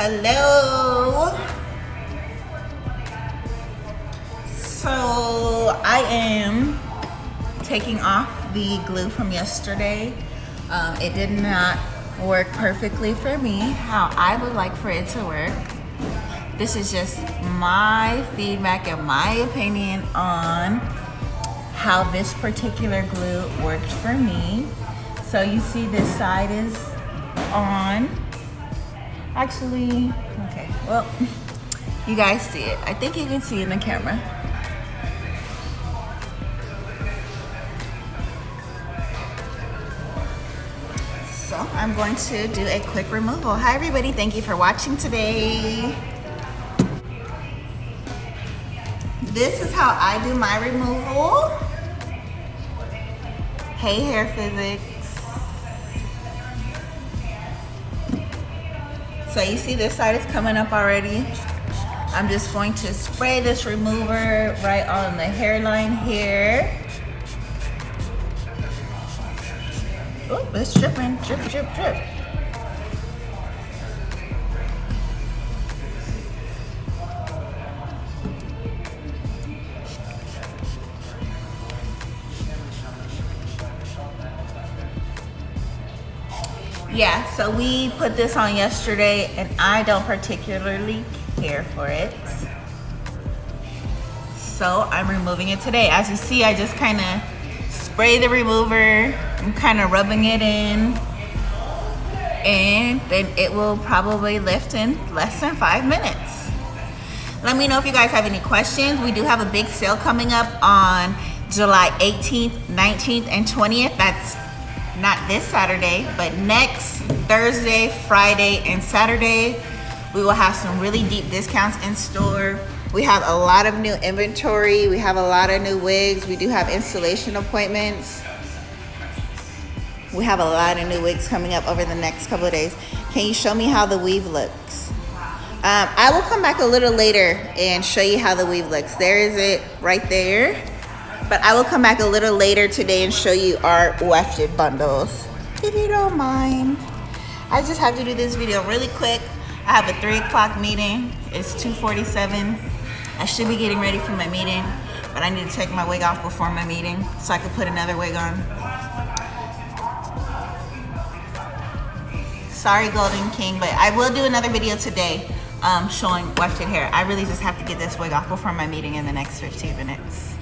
Hello. So I am taking off the glue from yesterday. It did not work perfectly for me how I would like for it to work. This is just my feedback and my opinion on how this particular glue worked for me. So you see this side is on. Actually, okay, well, you guys see it. I think you can see in the camera. So I'm going to do a quick removal. Hi everybody, thank you for watching today. This is how I do my removal. Hey hair physics. So you see this side is coming up already. I'm just going to spray this remover right on the hairline here. Oh, it's dripping, drip, drip, drip. Yeah, so we put this on yesterday and I don't particularly care for it. So I'm removing it today. As you see, I just kind of spray the remover. I'm kind of rubbing it in. And then it will probably lift in less than 5 minutes. Let me know if you guys have any questions. We do have a big sale coming up on July 18th, 19th, and 20th. That's not this Saturday, but next Thursday, Friday, and Saturday. We will have some really deep discounts in store. We have a lot of new inventory. We have a lot of new wigs. We do have installation appointments. We have a lot of new wigs coming up over the next couple of days. Can you show me how the weave looks? I will come back a little later and show you how the weave looks. There is it right there. But I will come back a little later today and show you our wefted bundles, if you don't mind. I just have to do this video really quick. I have a 3 o'clock meeting. It's 2:47. I should be getting ready for my meeting, but I need to take my wig off before my meeting so I can put another wig on. Sorry, Golden King, but I will do another video today showing wefted hair. I really just have to get this wig off before my meeting in the next 15 minutes.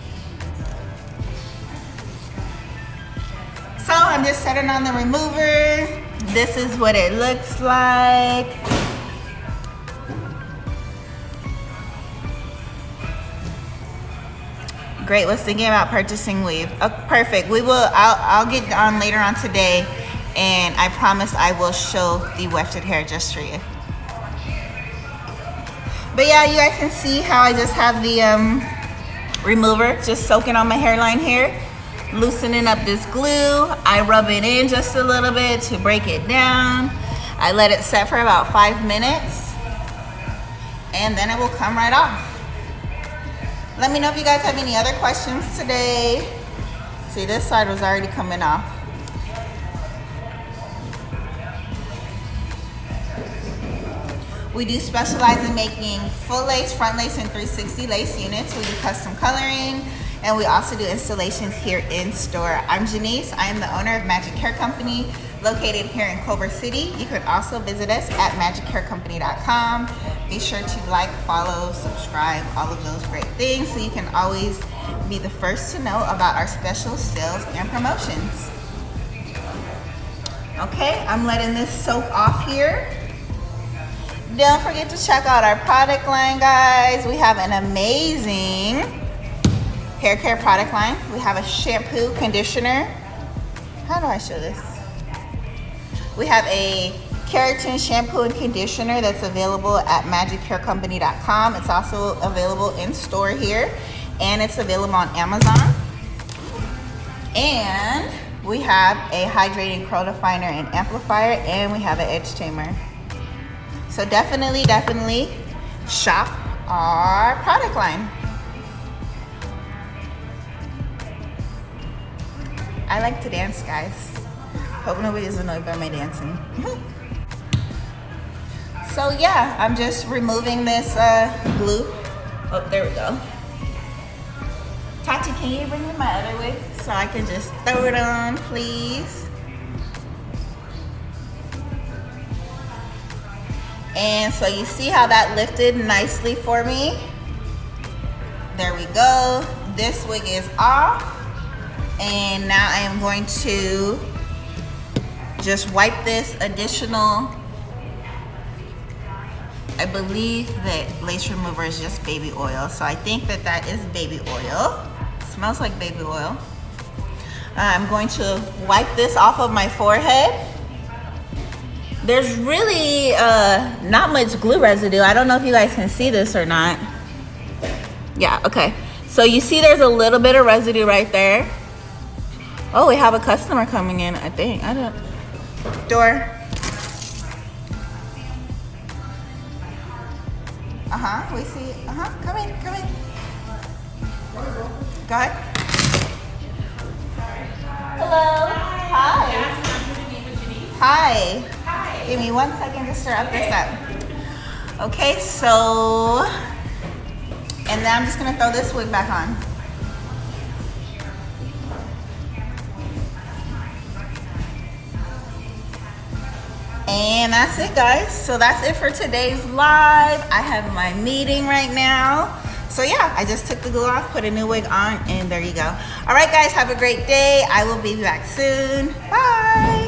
So I'm just setting on the remover. This is what it looks like. Great, was thinking about purchasing weave. Oh, perfect, I'll get on later on today and I promise I will show the wefted hair just for you. But yeah, you guys can see how I just have the remover just soaking on my hairline here. Loosening up this glue. I rub it in just a little bit to break it down. I let it set for about 5 minutes and then it will come right off. Let me know if you guys have any other questions today. See, this side was already coming off. We do specialize in making full lace, front lace, and 360 lace units. We do custom coloring. And we also do installations here in store. I'm Janice. I am the owner of Magic Hair Company, located here in Culver City. You can also visit us at magichaircompany.com. Be sure to like, follow, subscribe, all of those great things so you can always be the first to know about our special sales and promotions. Okay, I'm letting this soak off here. Don't forget to check out our product line, guys. We have an amazing hair care product line. We have a shampoo, conditioner. How do I show this? We have a keratin shampoo and conditioner that's available at magichaircompany.com. It's also available in store here and it's available on Amazon. And we have a hydrating curl definer and amplifier, and we have an edge tamer. So definitely shop our product line. I like to dance, guys. Hope nobody is annoyed by my dancing. so yeah, I'm just removing this glue. Oh, there we go. Tati, can you bring me my other wig so I can just throw it on, please? And so you see how that lifted nicely for me? There we go. This wig is off. And now I am going to just wipe this additional, I believe that lace remover is just baby oil. So I think that that is baby oil. Smells like baby oil. I'm going to wipe this off of my forehead. There's really not much glue residue. I don't know if you guys can see this or not. Yeah, okay. So you see there's a little bit of residue right there. Oh, we have a customer coming in, I think. I don't. Door. We see. Come in, come in. Go ahead. Hello. Hi. Hi. Hi. Give me 1 second to stir up this up. Okay, so, and then I'm just gonna throw this wig back on. And that's it, guys. So that's it for today's live. I have my meeting right now. So yeah, I just took the glue off, put a new wig on, and there you go. All right, guys, have a great day. I will be back soon. Bye.